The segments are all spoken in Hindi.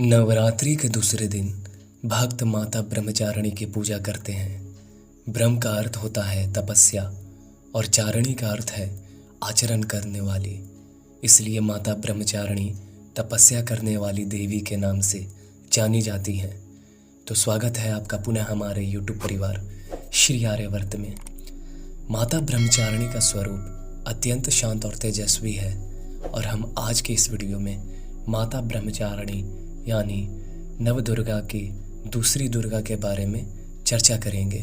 नवरात्रि के दूसरे दिन भक्त माता ब्रह्मचारिणी की पूजा करते हैं। ब्रह्म का अर्थ होता है तपस्या और चारिणी का अर्थ है आचरण करने वाली। इसलिए माता ब्रह्मचारिणी तपस्या करने वाली देवी के नाम से जानी जाती हैं। तो स्वागत है आपका पुनः हमारे YouTube परिवार श्री आर्यवर्त में। माता ब्रह्मचारिणी का स्वरूप अत्यंत शांत और तेजस्वी है और हम आज के इस वीडियो में माता ब्रह्मचारिणी यानी नवदुर्गा की दूसरी दुर्गा के बारे में चर्चा करेंगे।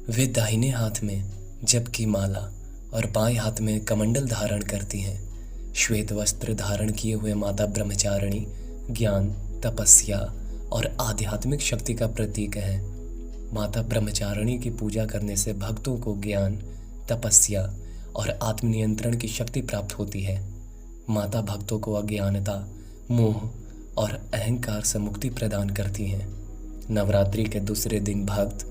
वे दाहिने हाथ में जप की माला और बाएं हाथ में कमंडल धारण करती हैं। श्वेत वस्त्र धारण किए हुए माता ब्रह्मचारिणी ज्ञान, तपस्या और आध्यात्मिक शक्ति का प्रतीक है। माता ब्रह्मचारिणी की पूजा करने से भक्तों को ज्ञान, तपस्या और आत्मनियंत्रण की शक्ति प्राप्त होती है। माता भक्तों को अज्ञानता, मोह और अहंकार से मुक्ति प्रदान करती हैं। नवरात्रि के दूसरे दिन भक्त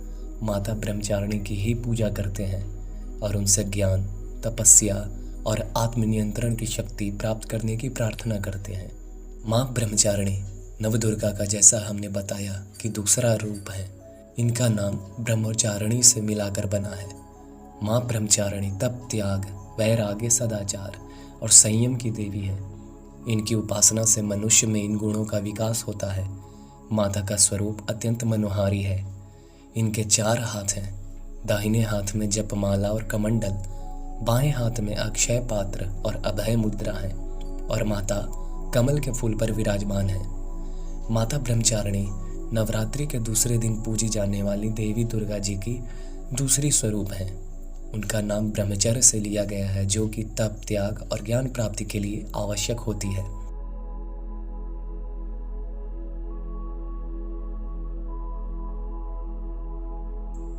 माता ब्रह्मचारिणी की ही पूजा करते हैं और उनसे ज्ञान, तपस्या और आत्मनियंत्रण की शक्ति प्राप्त करने की प्रार्थना करते हैं। माँ ब्रह्मचारिणी नवदुर्गा का जैसा हमने बताया कि दूसरा रूप है, इनका नाम ब्रह्मचारिणी से मिलाकर बना है। माँ ब्रह्मचारिणी तप, त्याग, वैराग्य, सदाचार और संयम की देवी है। इनकी उपासना से मनुष्य में इन गुणों का विकास होता है। माता का स्वरूप अत्यंत मनोहारी है। इनके 4 हाथ हैं। दाहिने हाथ में जपमाला और कमंडल, बाएं हाथ में अक्षय पात्र और अभय मुद्रा है और माता कमल के फूल पर विराजमान है। माता ब्रह्मचारिणी नवरात्रि के दूसरे दिन पूजी जाने वाली देवी दुर्गा जी की दूसरी स्वरूप है। उनका नाम ब्रह्मचर्य से लिया गया है, जो कि तप, त्याग और ज्ञान प्राप्ति के लिए आवश्यक होती है।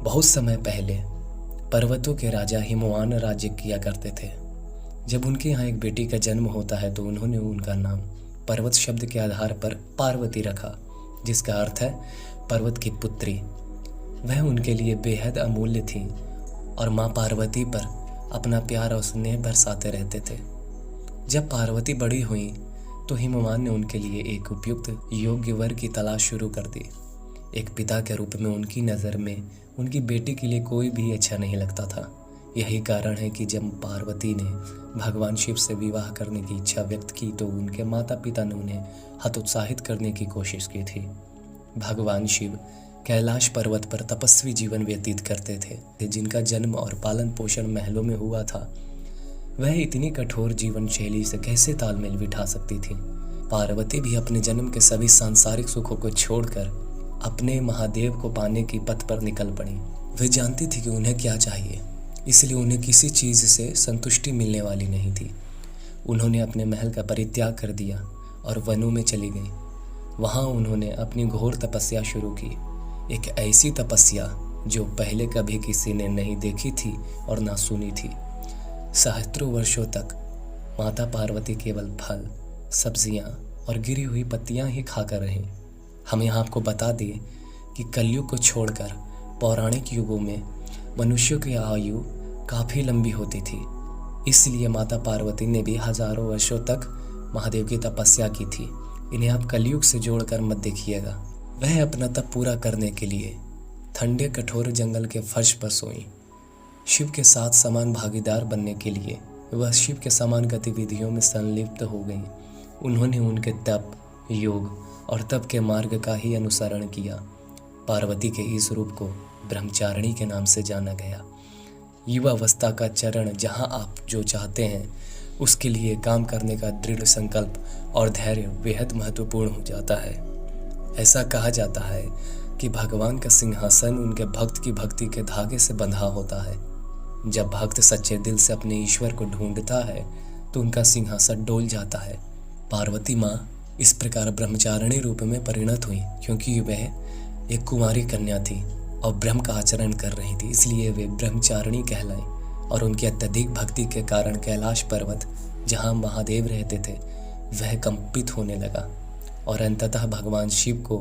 बहुत समय पहले पर्वतों के राजा हिमवान राज्य किया करते थे। जब उनके यहाँ एक बेटी का जन्म होता है तो उन्होंने उनका नाम पर्वत शब्द के आधार पर पार्वती रखा, जिसका अर्थ है पर्वत की पुत्री। वह उनके लिए बेहद अमूल्य थी और माँ पार्वती पर अपना प्यार और स्नेह बरसाते रहते थे। जब पार्वती बड़ी हुई तो हिमवान ने उनके लिए एक उपयुक्त योग्य वर की तलाश शुरू कर दी। एक पिता के रूप में उनकी नज़र में उनकी बेटी के लिए कोई भी अच्छा नहीं लगता था। यही कारण है कि जब पार्वती ने भगवान शिव से विवाह करने की इच्छा व्यक्त की तो उनके माता पिता ने उन्हें हतोत्साहित करने की कोशिश की थी। भगवान शिव कैलाश पर्वत पर तपस्वी जीवन व्यतीत करते थे, जिनका जन्म और पालन पोषण महलों में हुआ था। वह इतनी कठोर जीवन शैली से कैसे तालमेल बिठा सकती थी। पार्वती भी अपने जन्म के सभी सांसारिक सुखों को छोड़कर अपने महादेव को पाने की पथ पर निकल पड़ी। वे जानती थी कि उन्हें क्या चाहिए, इसलिए उन्हें किसी चीज़ से संतुष्टि मिलने वाली नहीं थी। उन्होंने अपने महल का परित्याग कर दिया और वनों में चली गईं। वहाँ उन्होंने अपनी घोर तपस्या शुरू की, एक ऐसी तपस्या जो पहले कभी किसी ने नहीं देखी थी और ना सुनी थी। सहस्त्रों वर्षों तक माता पार्वती केवल फल, सब्जियां और गिरी हुई पत्तियां ही खाकर रहीं। हम यहाँ आपको बता दें कि कलयुग को छोड़कर पौराणिक युगों में मनुष्यों की आयु काफ़ी लंबी होती थी। इसलिए माता पार्वती ने भी हजारों वर्षों तक महादेव की तपस्या की थी। इन्हें आप कलयुग से जोड़कर मत देखिएगा। वह अपना तप पूरा करने के लिए ठंडे कठोर जंगल के फर्श पर सोई। शिव के साथ समान भागीदार बनने के लिए वह शिव के समान गतिविधियों में संलिप्त हो गई। उन्होंने उनके तप, योग और तप के मार्ग का ही अनुसरण किया। पार्वती के इस रूप को ब्रह्मचारिणी के नाम से जाना गया। युवावस्था का चरण जहाँ आप जो चाहते हैं उसके लिए काम करने का दृढ़ संकल्प और धैर्य बेहद महत्वपूर्ण हो जाता है। ऐसा कहा जाता है कि भगवान का सिंहासन उनके भक्त की भक्ति के धागे से बंधा होता है। जब भक्त सच्चे दिल से अपने ईश्वर को ढूंढता है तो उनका सिंहासन डोल जाता है। पार्वती माँ इस प्रकार ब्रह्मचारिणी रूप में परिणत हुई क्योंकि वह एक कुमारी कन्या थी और ब्रह्म का आचरण कर रही थी, इसलिए वे ब्रह्मचारिणी कहलाई। और उनकी अत्यधिक भक्ति के कारण कैलाश पर्वत जहाँ महादेव रहते थे वह कंपित होने लगा और अंततः भगवान शिव को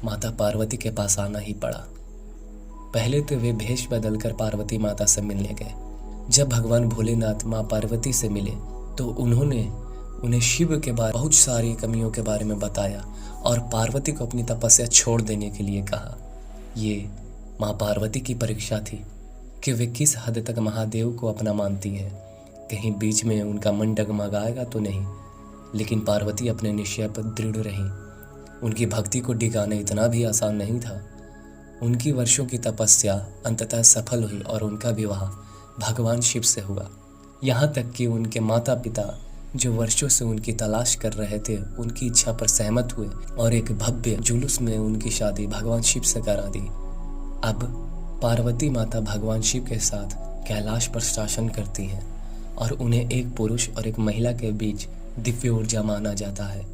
माता पार्वती के पास आना ही पड़ा। पहले तो वे भेष बदलकर पार्वती माता से मिलने गए। जब भगवान भोलेनाथ माँ पार्वती से मिले तो उन्होंने उन्हें शिव के बारे बहुत सारी कमियों के बारे में बताया और पार्वती को अपनी तपस्या छोड़ देने के लिए कहा। ये माँ पार्वती की परीक्षा थी कि वे किस हद तक महादेव को अपना मानती हैं। कहीं बीच में उनका मन डगमगाएगा तो नहीं, लेकिन पार्वती अपने निश्चय पर दृढ़ रहीं। उनकी भक्ति को डिगाना इतना भी आसान नहीं था। उनकी वर्षों की तपस्या अंततः सफल हुई और उनका विवाह भगवान शिव से हुआ। यहाँ तक कि उनके माता पिता जो वर्षों से उनकी तलाश कर रहे थे, उनकी इच्छा पर सहमत हुए और एक भव्य जुलूस में उनकी शादी भगवान शिव से करा दी। अब पार्वती माता भगवान शिव के साथ कैलाश पर शासन करती हैं और उन्हें एक पुरुष और एक महिला के बीच दिव्य ऊर्जा माना जाता है।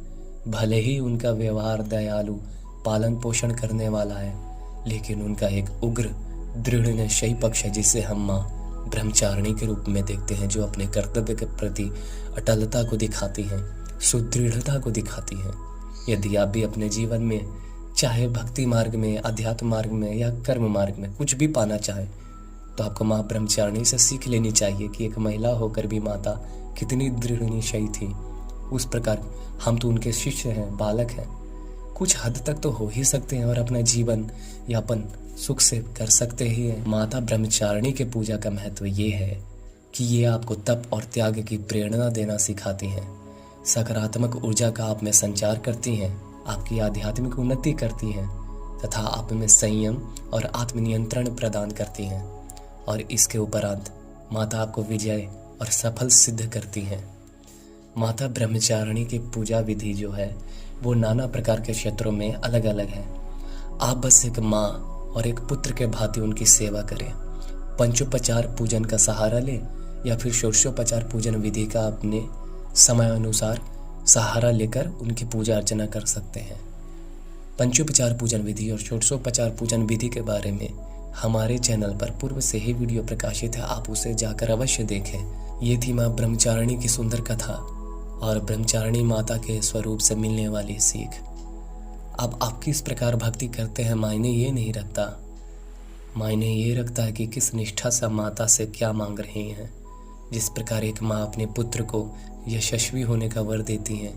भले ही उनका व्यवहार दयालु, पालन पोषण करने वाला है, लेकिन उनका एक उग्र दृढ़ निश्चयी पक्ष है जिसे हम माँ ब्रह्मचारिणी के रूप में देखते हैं, जो अपने कर्तव्य के प्रति अटलता को दिखाती हैं, सुदृढ़ता को दिखाती हैं। यदि आप भी अपने जीवन में, चाहे भक्ति मार्ग में, अध्यात्म मार्ग में या कर्म मार्ग में कुछ भी पाना चाहें, तो आपको माँ ब्रह्मचारिणी से सीख लेनी चाहिए कि एक महिला होकर भी माता कितनी दृढ़ निश्चयी थी। उस प्रकार हम तो उनके शिष्य हैं, बालक हैं, कुछ हद तक तो हो ही सकते हैं और अपना जीवन यापन सुख से कर सकते ही हैं। माता ब्रह्मचारिणी के पूजा का महत्व ये है कि ये आपको तप और त्याग की प्रेरणा देना सिखाती हैं, सकारात्मक ऊर्जा का आप में संचार करती हैं, आपकी आध्यात्मिक उन्नति करती हैं तथा आप में संयम और आत्मनियंत्रण प्रदान करती हैं। और इसके उपरांत माता आपको विजय और सफल सिद्ध करती हैं। माता ब्रह्मचारिणी की पूजा विधि जो है वो नाना प्रकार के क्षेत्रों में अलग अलग है। आप बस एक माँ और एक पुत्र के भांति उनकी सेवा करें। पंचोपचार पूजन का सहारा लें या फिर षोडशोपचार पूजन विधि का अपने समय अनुसार सहारा लेकर उनकी पूजा अर्चना कर सकते हैं। पंचोपचार पूजन विधि और षोडशोपचार पूजन विधि के बारे में हमारे चैनल पर पूर्व से ही वीडियो प्रकाशित है, आप उसे जाकर अवश्य देखें। ये थी माँ ब्रह्मचारिणी की सुंदर कथा और ब्रह्मचारिणी माता के स्वरूप से मिलने वाली सीख। अब आप किस प्रकार भक्ति करते हैं मायने ये नहीं रखता, मायने ये रखता है कि किस निष्ठा से माता से क्या मांग रहे हैं। जिस प्रकार एक माँ अपने पुत्र को यशस्वी होने का वर देती हैं,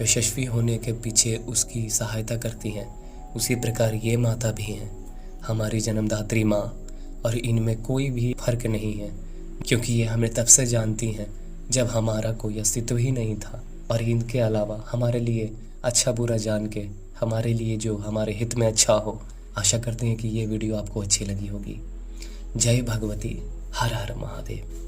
यशस्वी होने के पीछे उसकी सहायता करती हैं, उसी प्रकार ये माता भी हैं, हमारी जन्मदात्री माँ, और इनमें कोई भी फर्क नहीं है, क्योंकि ये हमें तब से जानती हैं जब हमारा कोई अस्तित्व ही नहीं था। और इनके अलावा हमारे लिए अच्छा बुरा जान के हमारे लिए जो हमारे हित में अच्छा हो। आशा करते हैं कि ये वीडियो आपको अच्छी लगी होगी। जय भगवती, हर हर महादेव।